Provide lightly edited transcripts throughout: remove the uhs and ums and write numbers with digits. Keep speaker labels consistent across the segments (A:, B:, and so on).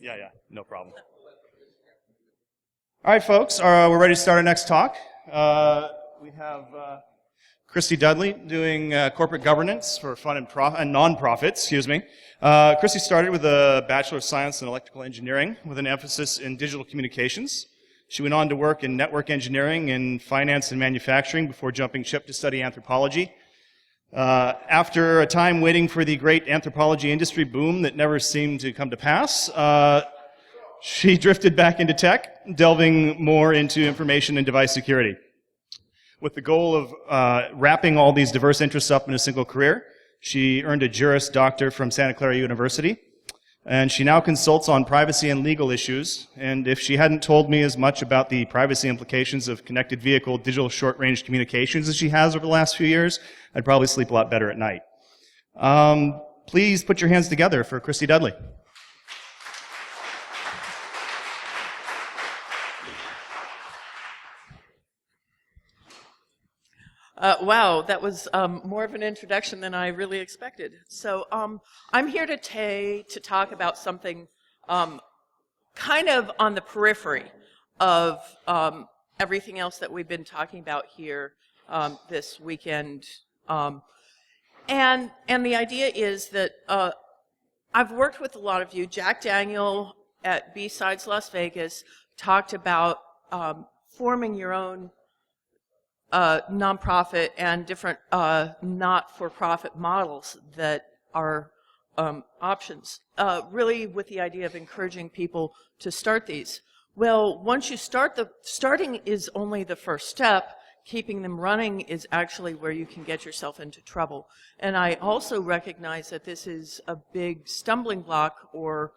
A: Yeah, no problem. All right, folks, we're ready to start our next talk. We have Christie Dudley doing corporate governance for fund and nonprofits, excuse me. Christie started with a Bachelor of Science in Electrical Engineering with an emphasis in digital communications. She went on to work in network engineering and finance and manufacturing before jumping ship to study anthropology. After a time waiting for the great anthropology industry boom that never seemed to come to pass, she drifted back into tech, delving more into information and device security. With the goal of wrapping all these diverse interests up in a single career, she earned a Juris Doctor from Santa Clara University, and she now consults on privacy and legal issues. And if she hadn't told me as much about the privacy implications of connected vehicle digital short-range communications as she has over the last few years, I'd probably sleep a lot better at night. Please put your hands together for Christie Dudley.
B: Wow, that was more of an introduction than I really expected. So I'm here to talk about something kind of on the periphery of everything else that we've been talking about here this weekend. And the idea is that I've worked with a lot of you. Jack Daniel at BSides Las Vegas talked about forming your own nonprofit and different not-for-profit models that are options, really with the idea of encouraging people to start these. Well, once you start, starting is only the first step. Keeping them running is actually where you can get yourself into trouble. And I also recognize that this is a big stumbling block or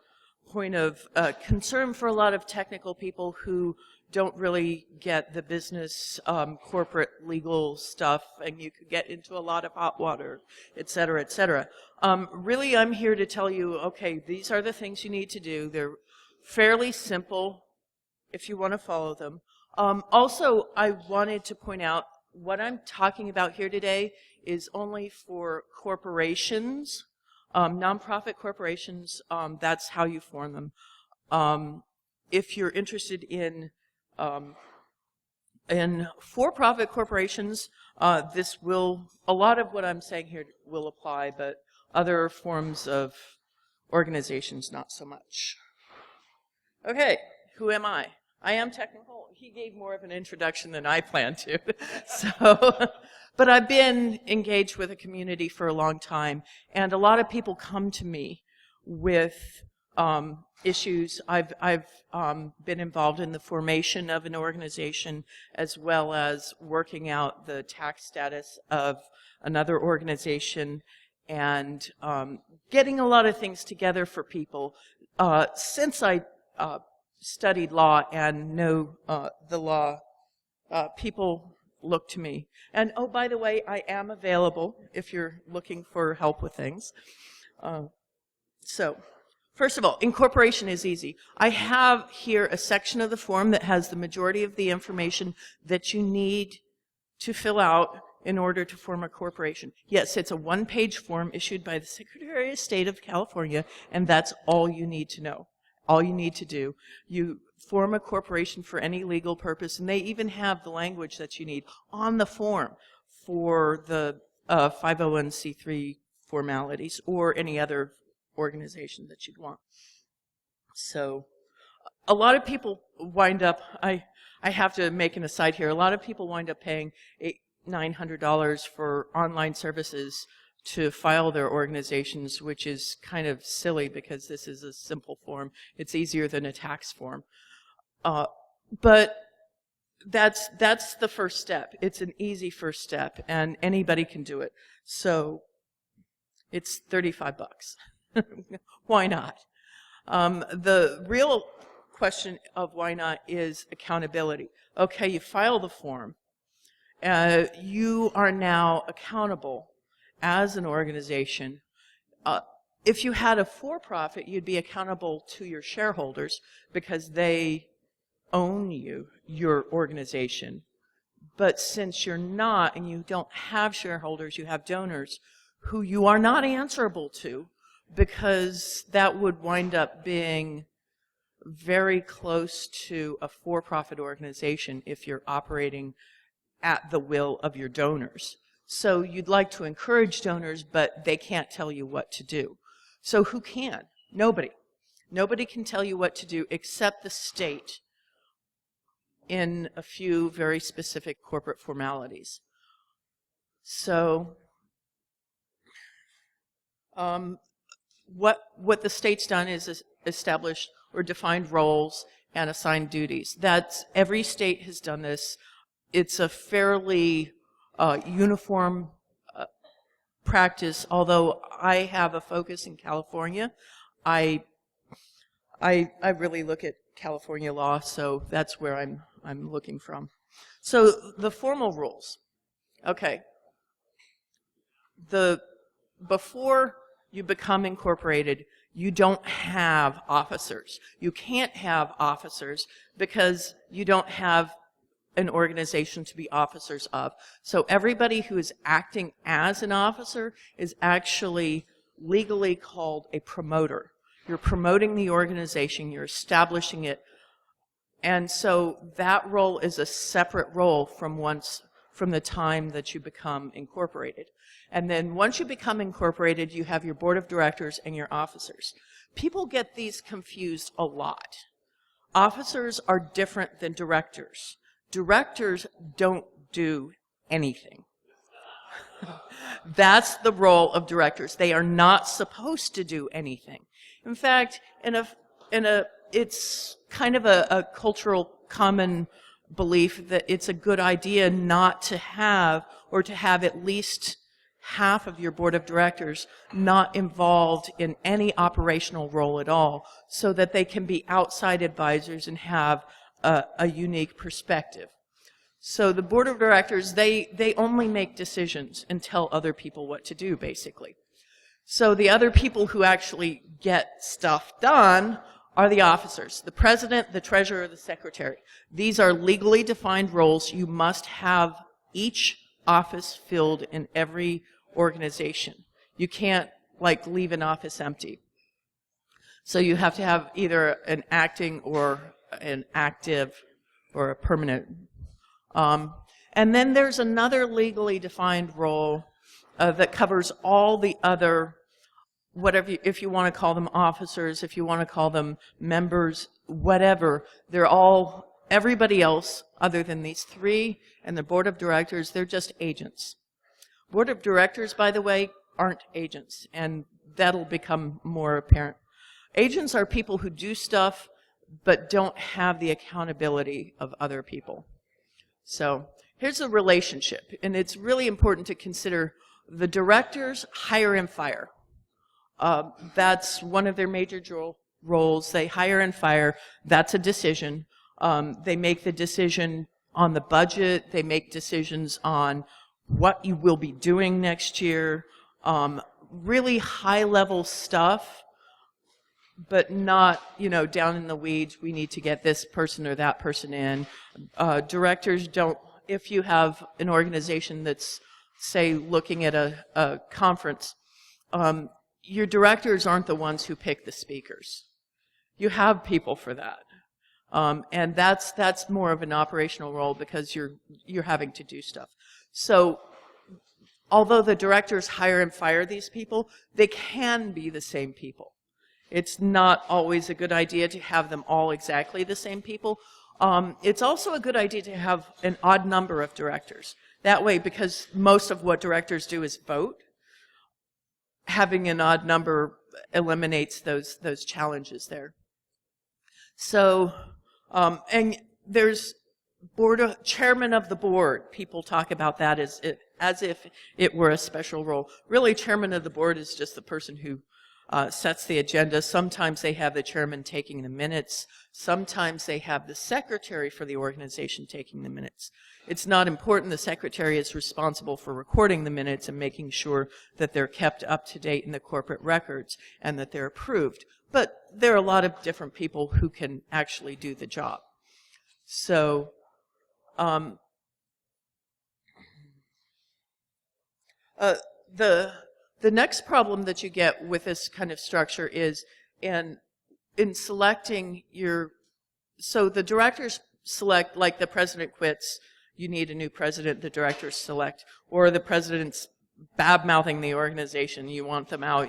B: point of concern for a lot of technical people who don't really get the business, corporate, legal stuff, and you could get into a lot of hot water, et cetera, et cetera. Really, I'm here to tell you, okay, these are the things you need to do. They're fairly simple if you want to follow them. Also, I wanted to point out what I'm talking about here today is only for corporations, nonprofit corporations. That's how you form them. If you're interested in for-profit corporations, a lot of what I'm saying here will apply, but other forms of organizations, not so much. Okay, who am I? I am technical. He gave more of an introduction than I planned to. But I've been engaged with a community for a long time, and a lot of people come to me with issues. I've been involved in the formation of an organization as well as working out the tax status of another organization and getting a lot of things together for people. Since I studied law and know the law, people look to me. And oh, by the way, I am available if you're looking for help with things. So, first of all, incorporation is easy. I have here a section of the form that has the majority of the information that you need to fill out in order to form a corporation. Yes, it's a one-page form issued by the Secretary of State of California, and that's all you need to know. All you need to do. You form a corporation for any legal purpose, and they even have the language that you need on the form for the 501c3 formalities or any other organization that you'd want. So a lot of people wind up, I have to make an aside here, a lot of people wind up paying $900 for online services to file their organizations, which is kind of silly because this is a simple form. It's easier than a tax form. But that's the first step. It's an easy first step, and anybody can do it. So it's $35. Why not? The real question of why not is accountability. Okay, you file the form. You are now accountable as an organization. If you had a for-profit, you'd be accountable to your shareholders because they own you, your organization. But since you're not and you don't have shareholders, you have donors who you are not answerable to, because that would wind up being very close to a for-profit organization if you're operating at the will of your donors. So you'd like to encourage donors, but they can't tell you what to do. So who can? Nobody. Nobody can tell you what to do except the state in a few very specific corporate formalities. So what the state's done is established or defined roles and assigned duties. Every state has done this. It's a fairly uniform practice, although I have a focus in California. I really look at California law, so that's where I'm looking from. So the formal rules. Okay. Before you become incorporated, you don't have officers. You can't have officers because you don't have an organization to be officers of. So everybody who is acting as an officer is actually legally called a promoter. You're promoting the organization, you're establishing it, and so that role is a separate role from the time that you become incorporated. And then once you become incorporated, you have your board of directors and your officers. People get these confused a lot. Officers are different than directors. Directors don't do anything. That's the role of directors. They are not supposed to do anything. In fact, it's kind of a cultural common belief that it's a good idea not to have, or to have at least half of your board of directors not involved in any operational role at all, so that they can be outside advisors and have a unique perspective. So the board of directors, they only make decisions and tell other people what to do, basically. So the other people who actually get stuff done are the officers, the president, the treasurer, the secretary. These are legally defined roles. You must have each office filled in every organization. You can't, leave an office empty. So you have to have either an acting or an active or a permanent. And then there's another legally defined role that covers all the other, whatever, if you want to call them officers, if you want to call them members, whatever, everybody else other than these three and the board of directors, they're just agents. Board of directors, by the way, aren't agents, and that'll become more apparent. Agents are people who do stuff but don't have the accountability of other people. So here's a relationship, and it's really important to consider the directors hire and fire. That's one of their major roles. They hire and fire. That's a decision. They make the decision on the budget. They make decisions on what you will be doing next year. Really high-level stuff, but not, down in the weeds, we need to get this person or that person in. Directors don't, if you have an organization that's, say, looking at a conference, your directors aren't the ones who pick the speakers. You have people for that. And that's more of an operational role because you're having to do stuff. So although the directors hire and fire these people, they can be the same people. It's not always a good idea to have them all exactly the same people. It's also a good idea to have an odd number of directors. That way, because most of what directors do is vote, having an odd number eliminates those challenges there. So, and there's chairman of the board. People talk about that as if it were a special role. Really, chairman of the board is just the person who sets the agenda. Sometimes they have the chairman taking the minutes. Sometimes they have the secretary for the organization taking the minutes. It's not important. The secretary is responsible for recording the minutes and making sure that they're kept up to date in the corporate records and that they're approved. But there are a lot of different people who can actually do the job. So, the The next problem that you get with this kind of structure is in selecting so the directors select, like the president quits, you need a new president, the directors select, or the president's bad-mouthing the organization, you want them out,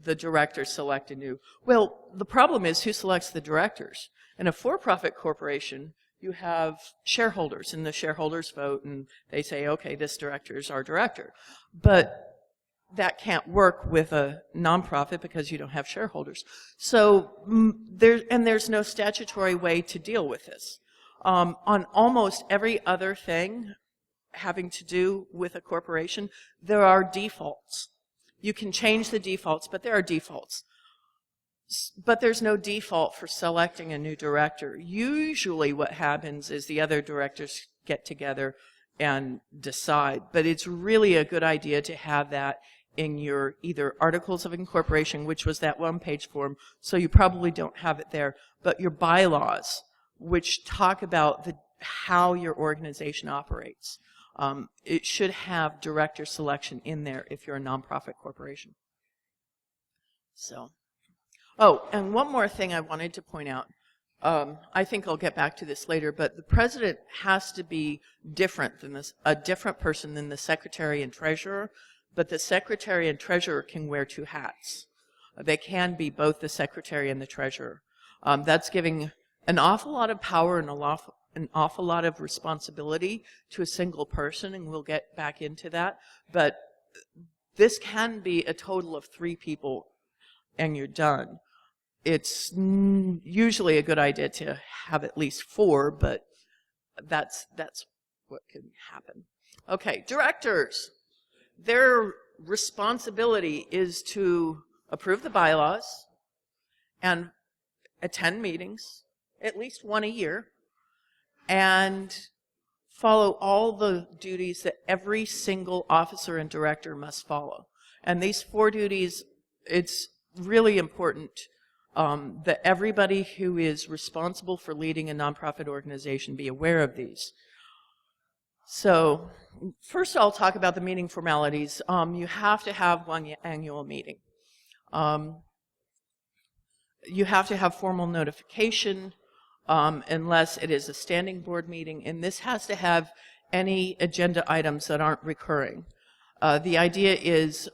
B: the directors select a new. Well, the problem is who selects the directors? In a for-profit corporation, you have shareholders, and the shareholders vote, and they say, okay, this director is our director. But that can't work with a nonprofit because you don't have shareholders. So there's no statutory way to deal with this. On almost every other thing having to do with a corporation, there are defaults. You can change the defaults, but there are defaults. But there's no default for selecting a new director. Usually what happens is the other directors get together and decide. But it's really a good idea to have that in your either articles of incorporation, which was that one-page form, so you probably don't have it there, but your bylaws, which talk about how your organization operates. It should have director selection in there if you're a nonprofit corporation. So, oh, and one more thing I wanted to point out. I think I'll get back to this later, but the president has to be different than a different person than the secretary and treasurer, but the secretary and treasurer can wear two hats. They can be both the secretary and the treasurer. That's giving an awful lot of power and an awful lot of responsibility to a single person, and we'll get back into that. But this can be a total of 3 people, and you're done. It's usually a good idea to have at least 4, but that's what can happen. Okay, directors. Their responsibility is to approve the bylaws and attend meetings, at least one a year, and follow all the duties that every single officer and director must follow. And these 4 duties, it's really important that everybody who is responsible for leading a nonprofit organization be aware of these. So first I'll talk about the meeting formalities. You have to have one annual meeting. You have to have formal notification unless it is a standing board meeting, and this has to have any agenda items that aren't recurring. The idea is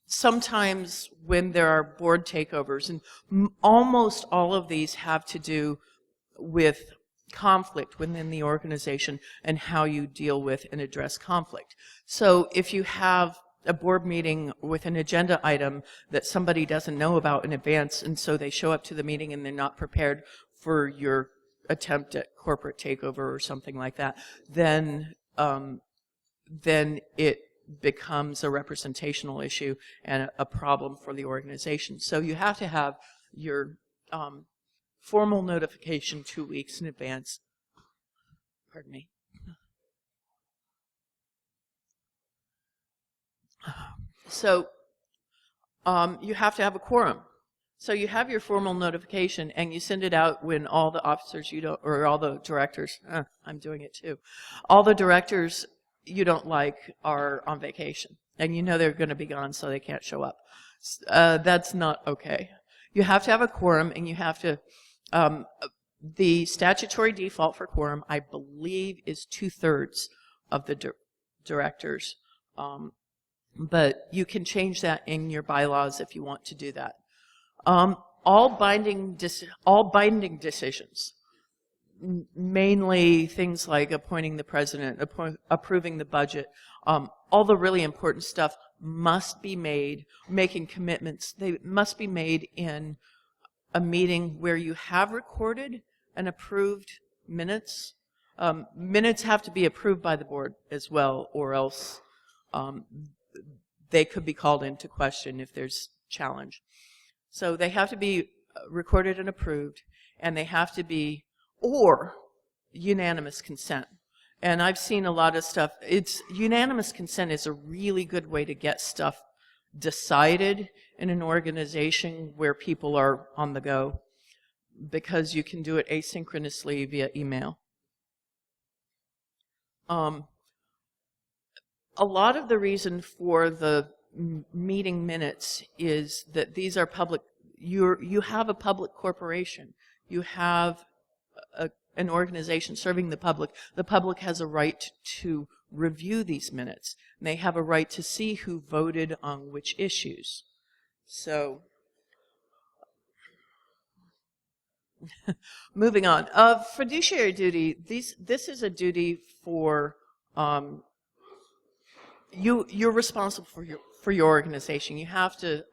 B: sometimes when there are board takeovers, and almost all of these have to do with conflict within the organization and how you deal with and address conflict. So if you have a board meeting with an agenda item that somebody doesn't know about in advance, and so they show up to the meeting and they're not prepared for your attempt at corporate takeover or something like that, then it becomes a representational issue and a problem for the organization. So you have to have your formal notification 2 weeks in advance. Pardon me. So you have to have a quorum. So you have your formal notification and you send it out when all the officers or all the directors, I'm doing it too, all the directors you don't like are on vacation. And you know they're going to be gone, so they can't show up. That's not okay. You have to have a quorum, and you have to, the statutory default for quorum, I believe, is 2/3 of the directors. But you can change that in your bylaws if you want to do that. All binding decisions, mainly things like appointing the president, approving the budget, all the really important stuff must be made, making commitments, they must be made in a meeting where you have recorded and approved minutes. Minutes have to be approved by the board as well, or else they could be called into question if there's challenge. So they have to be recorded and approved, and they have to be, or unanimous consent. And I've seen a lot of stuff. Unanimous consent is a really good way to get stuff decided in an organization where people are on the go, because you can do it asynchronously via email. A lot of the reason for the meeting minutes is that these are public. You have a public corporation. You have an organization serving the public. The public has a right to review these minutes. And they have a right to see who voted on which issues. So, moving on. Fiduciary duty. This is a duty for you're responsible for your organization. You have to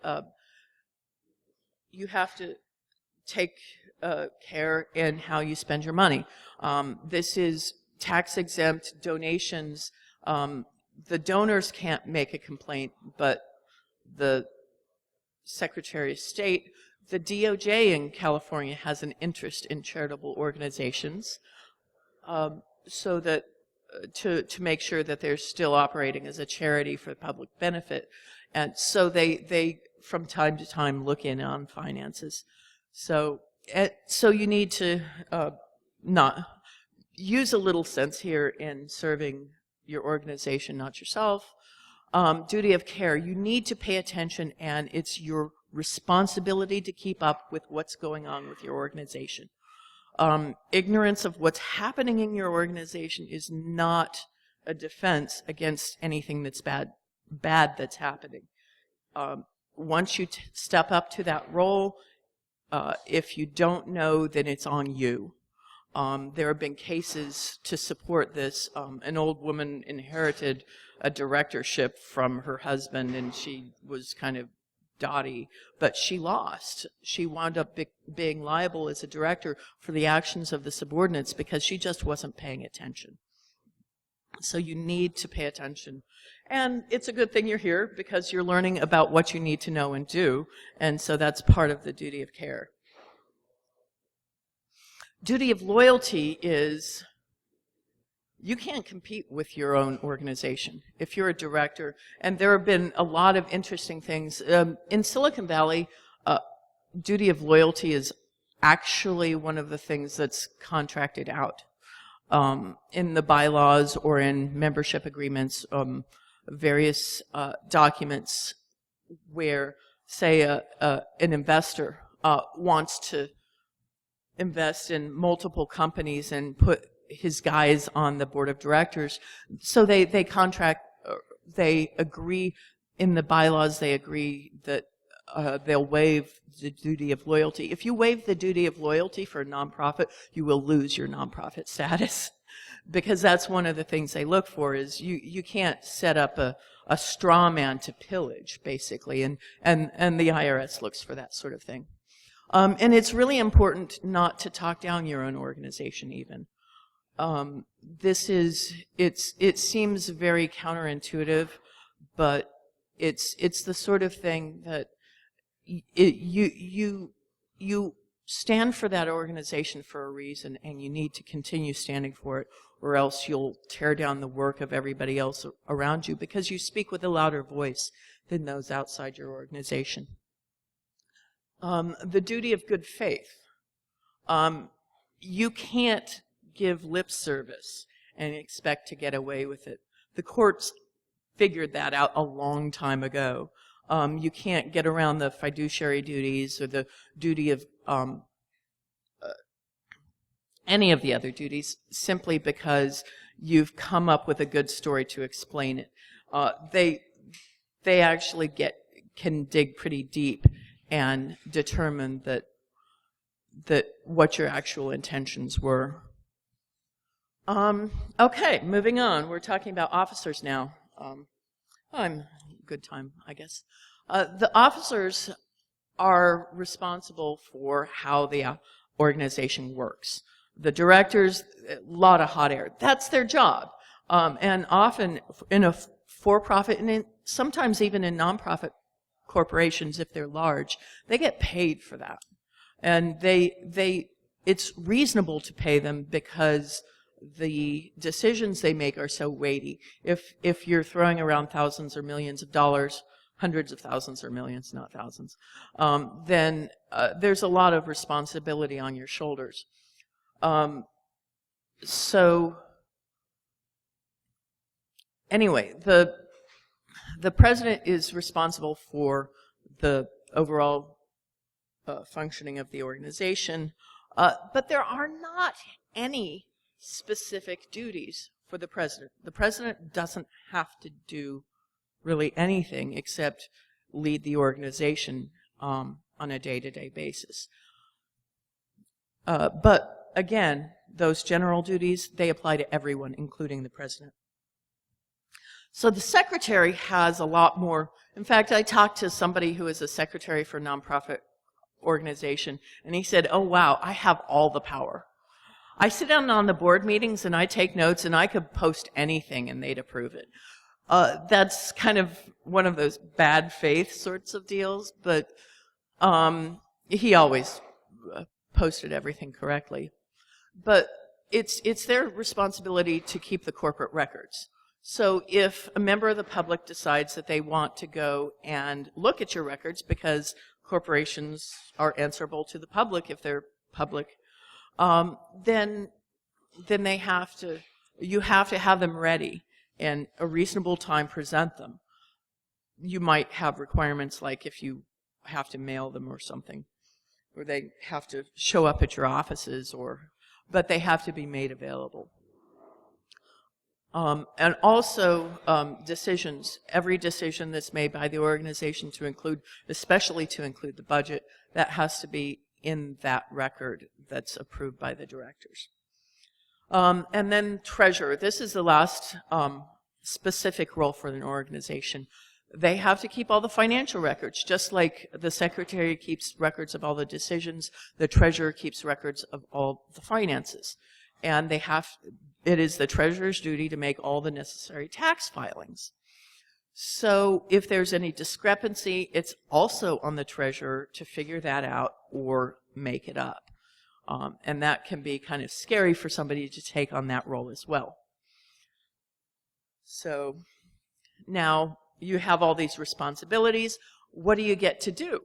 B: take care in how you spend your money. This is tax exempt donations. The donors can't make a complaint, but the Secretary of State, the DOJ in California has an interest in charitable organizations, so that to make sure that they're still operating as a charity for public benefit, and so they from time to time look in on finances. So you need to not use a little sense here in serving your organization, not yourself. Duty of care. You need to pay attention, and it's your responsibility to keep up with what's going on with your organization. Ignorance of what's happening in your organization is not a defense against anything that's bad that's happening. Once you step up to that role, if you don't know, then it's on you. There have been cases to support this. An old woman inherited a directorship from her husband, and she was kind of dotty, but she lost. She wound up being liable as a director for the actions of the subordinates because she just wasn't paying attention. So you need to pay attention. And it's a good thing you're here because you're learning about what you need to know and do, and so that's part of the duty of care. Duty of loyalty is you can't compete with your own organization if you're a director. And there have been a lot of interesting things. In Silicon Valley, duty of loyalty is actually one of the things that's contracted out in the bylaws or in membership agreements, various documents where, say, an investor wants to invest in multiple companies and put his guys on the board of directors. So they agree in the bylaws, they agree that they'll waive the duty of loyalty. If you waive the duty of loyalty for a nonprofit, you will lose your nonprofit status, because that's one of the things they look for. Is you can't set up a straw man to pillage, basically, and the IRS looks for that sort of thing. And it's really important not to talk down your own organization even. It seems very counterintuitive, but it's the sort of thing that you stand for that organization for a reason, and you need to continue standing for it, or else you'll tear down the work of everybody else around you, because you speak with a louder voice than those outside your organization. The duty of good faith. You can't give lip service and expect to get away with it. The courts figured that out a long time ago. You can't get around the fiduciary duties or the duty of any of the other duties simply because you've come up with a good story to explain it. They actually can dig pretty deep and determine that what your actual intentions were. Okay, moving on. We're talking about officers now. I'm good time, I guess. The officers are responsible for how the organization works. The directors, a lot of hot air. That's their job. And often in a for-profit, and sometimes even in nonprofit corporations, if they're large, they get paid for that. And it's reasonable to pay them because the decisions they make are so weighty. If you're throwing around thousands or millions of dollars, hundreds of thousands or millions, not thousands, then there's a lot of responsibility on your shoulders. So anyway, the president is responsible for the overall functioning of the organization, but there are not any specific duties for the president. The president doesn't have to do really anything except lead the organization on a day-to-day basis. But again, those general duties, they apply to everyone, including the president. So the secretary has a lot more. In fact, I talked to somebody who is a secretary for a nonprofit organization, and he said, oh, wow, I have all the power. I sit down on the board meetings, and I take notes, and I could post anything, and they'd approve it. That's kind of one of those bad faith sorts of deals, but he always posted everything correctly. But it's their responsibility to keep the corporate records. So if a member of the public decides that they want to go and look at your records, because corporations are answerable to the public if they're public, then they have to, you have to have them ready and a reasonable time present them. You might have requirements like if you have to mail them or something, or they have to show up at your offices, but they have to be made available. And also decisions. Every decision that's made by the organization to include, especially to include the budget, that has to be in that record that's approved by the directors. And then treasurer. This is the last specific role for an organization. They have to keep all the financial records, just like the secretary keeps records of all the decisions, the treasurer keeps records of all the finances. And it is the treasurer's duty to make all the necessary tax filings. So if there's any discrepancy, it's also on the treasurer to figure that out or make it up. And that can be kind of scary for somebody to take on that role as well. So now you have all these responsibilities. What do you get to do?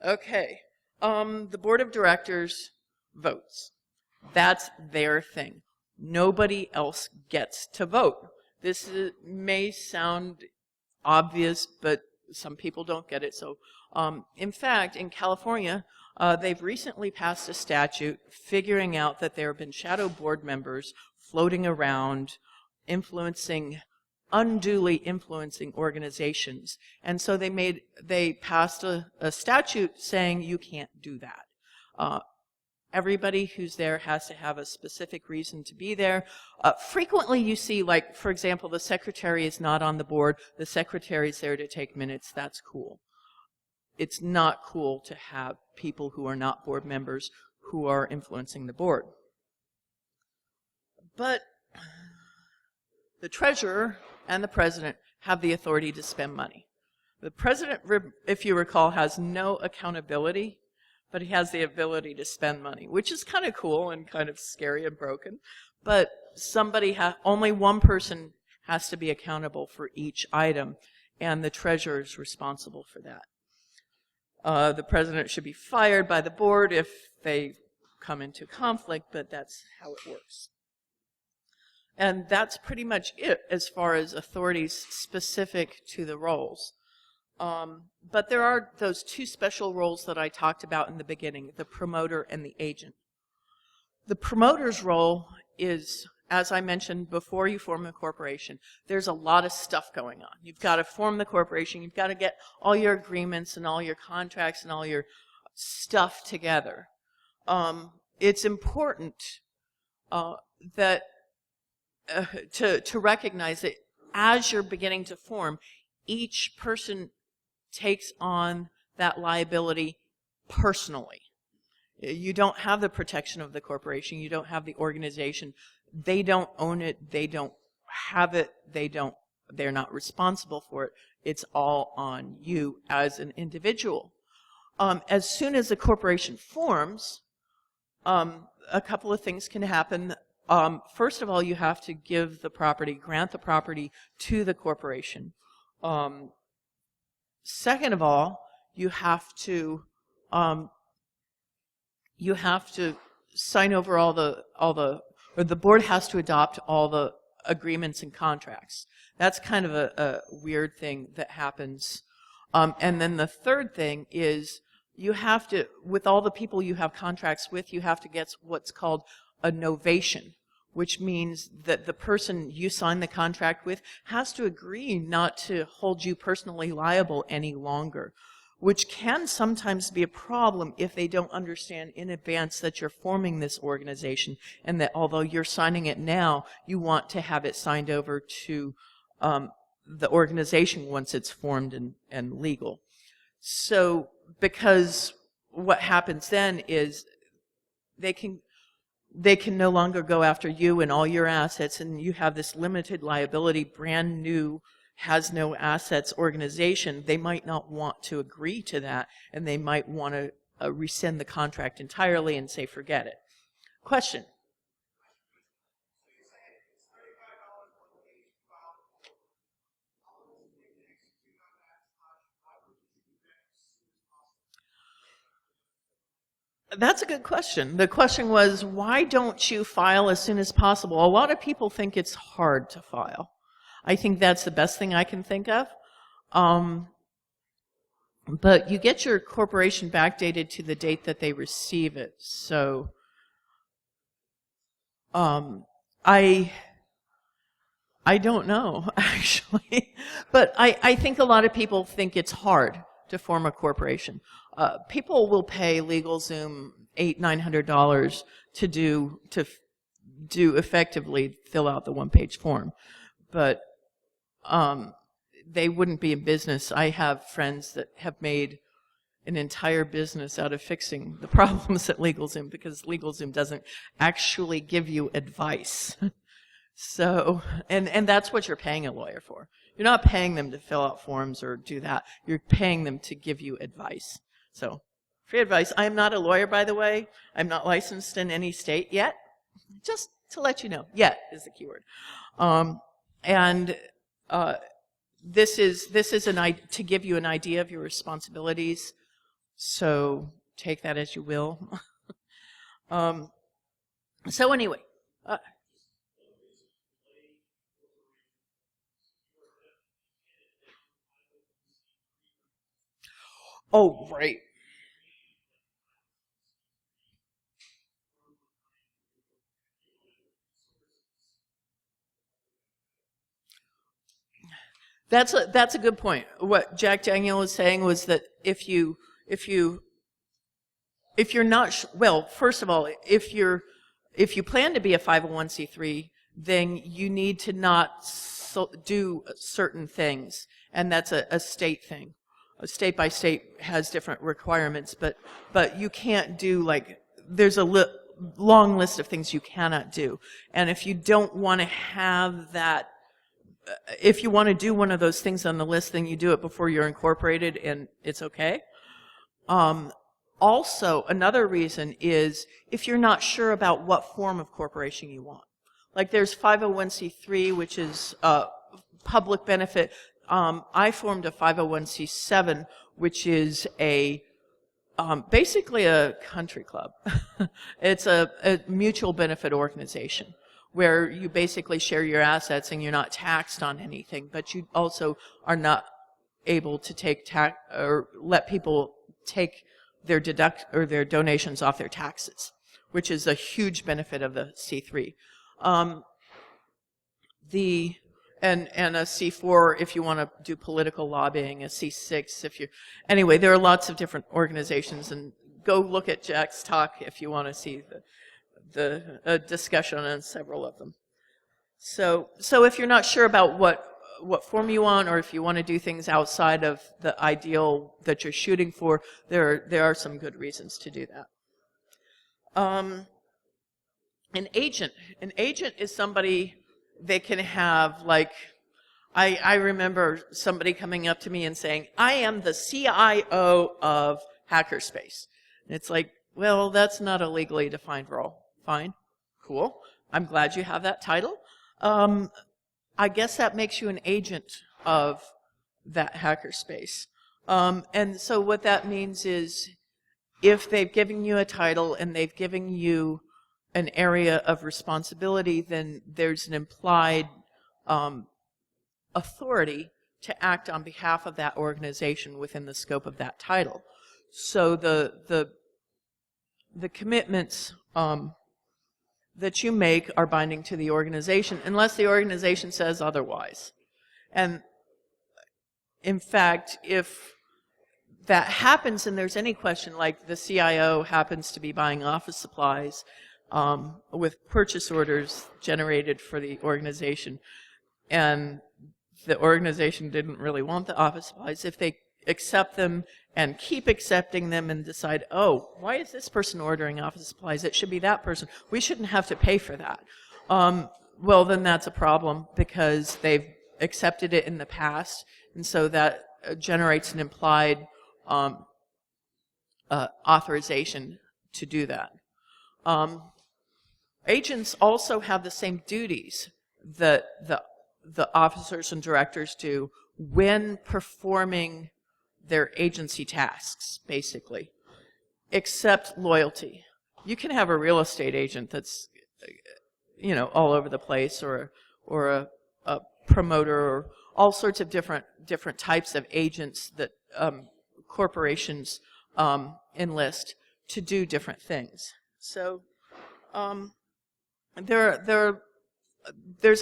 B: Okay. The board of directors votes. That's their thing. Nobody else gets to vote. This may sound obvious, but some people don't get it. So, in fact, in California, they've recently passed a statute figuring out that there have been shadow board members floating around, unduly influencing organizations. And so they passed a statute saying you can't do that. Everybody who's there has to have a specific reason to be there. Frequently you see, like, for example, the secretary is not on the board. The secretary's there to take minutes. That's cool. It's not cool to have people who are not board members who are influencing the board. But the treasurer and the president have the authority to spend money. The president, if you recall, has no accountability, but he has the ability to spend money, which is kind of cool and kind of scary and broken. But only one person has to be accountable for each item, and the treasurer is responsible for that. The president should be fired by the board if they come into conflict, but that's how it works. And that's pretty much it as far as authorities specific to the roles. But there are those two special roles that I talked about in the beginning, the promoter and the agent. The promoter's role is, as I mentioned, before you form a corporation, there's a lot of stuff going on. You've got to form the corporation, you've got to get all your agreements and all your contracts and all your stuff together. It's important that to recognize that as you're beginning to form, each person takes on that liability personally. You don't have the protection of the corporation. You don't have the organization. They don't own it. They don't have it. They're not responsible for it. It's all on you as an individual. As soon as the corporation forms, a couple of things can happen. First of all, you have to grant the property to the corporation. Second of all, you have to sign over or the board has to adopt all the agreements and contracts. That's kind of a weird thing that happens. And then the third thing is you have to, with all the people you have contracts with, you have to get what's called a novation, which means that the person you sign the contract with has to agree not to hold you personally liable any longer, which can sometimes be a problem if they don't understand in advance that you're forming this organization and that although you're signing it now, you want to have it signed over to the organization once it's formed and legal. So, because what happens then is they can no longer go after you and all your assets, and you have this limited liability, brand new, has no assets organization. They might not want to agree to that, and they might want to rescind the contract entirely and say, forget it. Question? That's a good question. The question was, why don't you file as soon as possible? A lot of people think it's hard to file. I think that's the best thing I can think of. But you get your corporation backdated to the date that they receive it. So I don't know, actually. But I think a lot of people think it's hard to form a corporation. People will pay LegalZoom $800-900 to do effectively fill out the one-page form, but they wouldn't be in business. I have friends that have made an entire business out of fixing the problems at LegalZoom because LegalZoom doesn't actually give you advice. So, and that's what you're paying a lawyer for. You're not paying them to fill out forms or do that. You're paying them to give you advice. So, free advice. I'm not a lawyer, by the way. I'm not licensed in any state yet. Just to let you know. Yet is the keyword. This is to give you an idea of your responsibilities. So take that as you will. So anyway. Oh, right. That's a good point. What Jack Daniel was saying was that if you're not well, first of all, if you plan to be a 501c3, then you need to not do certain things, and that's a state thing. State by state has different requirements, but you can't do, like, there's a long list of things you cannot do. And if you don't want to have that, if you want to do one of those things on the list, then you do it before you're incorporated, and it's okay. Also, another reason is if you're not sure about what form of corporation you want. Like there's 501c3, which is public benefit. I formed a 501c7, which is basically a country club. It's a mutual benefit organization where you basically share your assets and you're not taxed on anything, but you also are not able to take tax or let people take their their donations off their taxes, which is a huge benefit of the C3. And a C4 if you want to do political lobbying, a C6 if you... Anyway, there are lots of different organizations, and go look at Jack's talk if you want to see the discussion on several of them. So if you're not sure about what form you want, or if you want to do things outside of the ideal that you're shooting for, there are some good reasons to do that. An agent is somebody. They can have, like, I remember somebody coming up to me and saying, I am the CIO of Hackerspace. And it's like, well, that's not a legally defined role. Fine. Cool. I'm glad you have that title. I guess that makes you an agent of that hackerspace. And so what that means is if they've given you a title and they've given you an area of responsibility, then there's an implied authority to act on behalf of that organization within the scope of that title. So the commitments that you make are binding to the organization unless the organization says otherwise. And in fact, if that happens and there's any question, like the CIO happens to be buying office supplies with purchase orders generated for the organization, and the organization didn't really want the office supplies, if they accept them and keep accepting them and decide, oh, why is this person ordering office supplies? It should be that person. We shouldn't have to pay for that. Well, then that's a problem because they've accepted it in the past, and so that generates an implied authorization to do that. Agents also have the same duties that the officers and directors do when performing their agency tasks, basically, except loyalty. You can have a real estate agent that's, all over the place, or a promoter, or all sorts of different types of agents that corporations enlist to do different things. So there's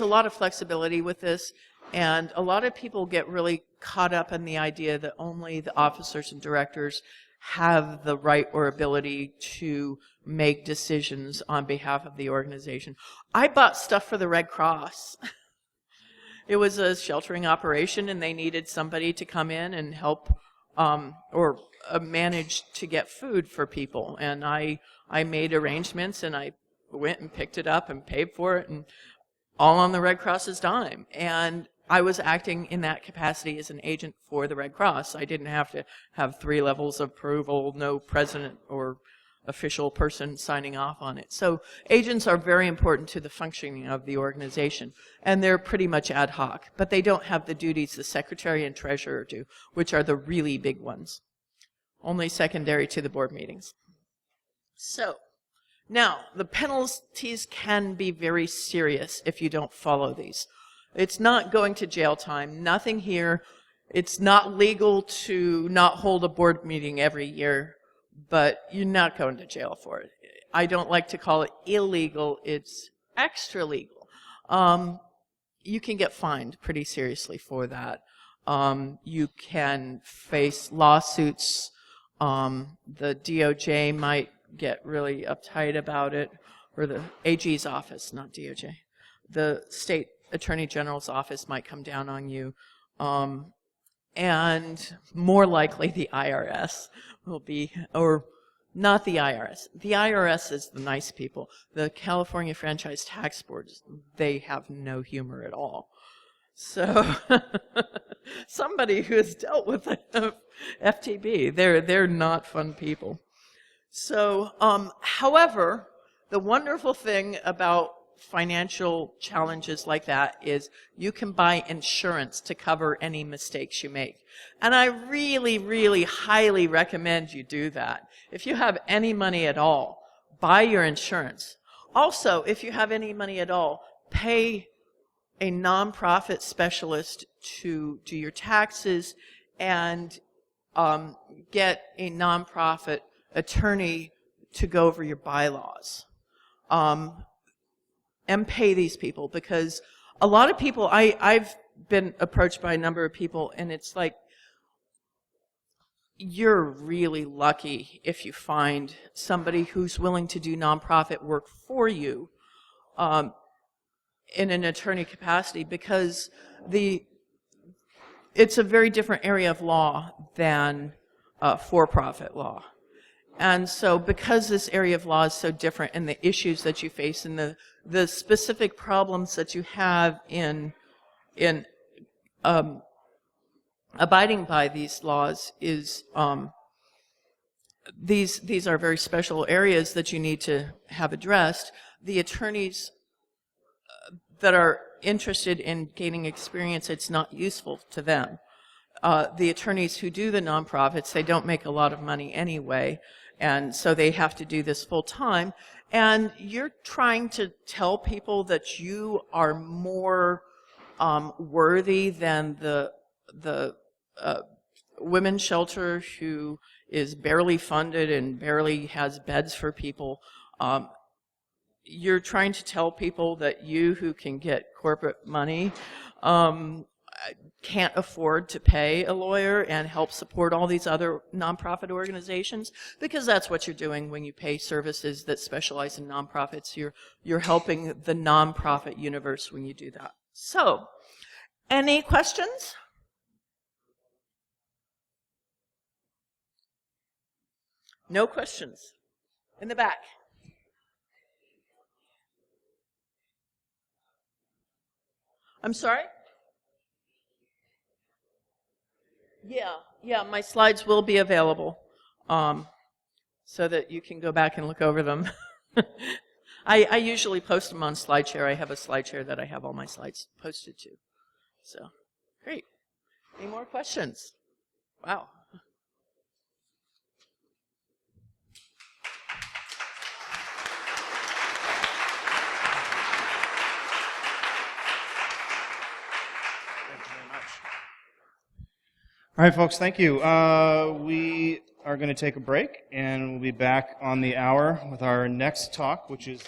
B: a lot of flexibility with this, and a lot of people get really caught up in the idea that only the officers and directors have the right or ability to make decisions on behalf of the organization. I bought stuff for the Red Cross. It was a sheltering operation, and they needed somebody to come in and help or manage to get food for people. And I made arrangements, and I went and picked it up and paid for it, and all on the Red Cross's dime. And I was acting in that capacity as an agent for the Red Cross. I didn't have to have 3 levels of approval, no president or official person signing off on it. So agents are very important to the functioning of the organization, and they're pretty much ad hoc, but they don't have the duties the secretary and treasurer do, which are the really big ones, only secondary to the board meetings. So now, the penalties can be very serious if you don't follow these. It's not going to jail time, nothing here. It's not legal to not hold a board meeting every year, but you're not going to jail for it. I don't like to call it illegal, it's extra legal. You can get fined pretty seriously for that. You can face lawsuits. The DOJ might get really uptight about it, or the AG's office, not DOJ. The state attorney general's office might come down on you, and more likely the IRS will be, or not the IRS. The IRS is the nice people. The California Franchise Tax Board, they have no humor at all. So somebody who has dealt with the FTB, they're not fun people. So, however, the wonderful thing about financial challenges like that is you can buy insurance to cover any mistakes you make. And I really, really highly recommend you do that. If you have any money at all, buy your insurance. Also, if you have any money at all, pay a nonprofit specialist to do your taxes, and get a nonprofit attorney to go over your bylaws, and pay these people, because a lot of people, I've been approached by a number of people, and it's like, you're really lucky if you find somebody who's willing to do nonprofit work for you in an attorney capacity, because it's a very different area of law than for-profit law. And so because this area of law is so different, and the issues that you face and the specific problems that you have in abiding by these laws is these are very special areas that you need to have addressed. The attorneys that are interested in gaining experience, it's not useful to them. The attorneys who do the nonprofits, they don't make a lot of money anyway, And so they have to do this full time. And you're trying to tell people that you are more worthy than the women's shelter who is barely funded and barely has beds for people. You're trying to tell people that you, who can get corporate money, can't afford to pay a lawyer and help support all these other nonprofit organizations, because that's what you're doing when you pay services that specialize in nonprofits. You're helping the nonprofit universe when you do that. So, any questions? No questions. In the back. I'm sorry? Yeah, my slides will be available, so that you can go back and look over them. I usually post them on SlideShare. I have a SlideShare that I have all my slides posted to. So, great. Any more questions? Wow.
A: All right, folks, thank you. We are going to take a break, and we'll be back on the hour with our next talk, which is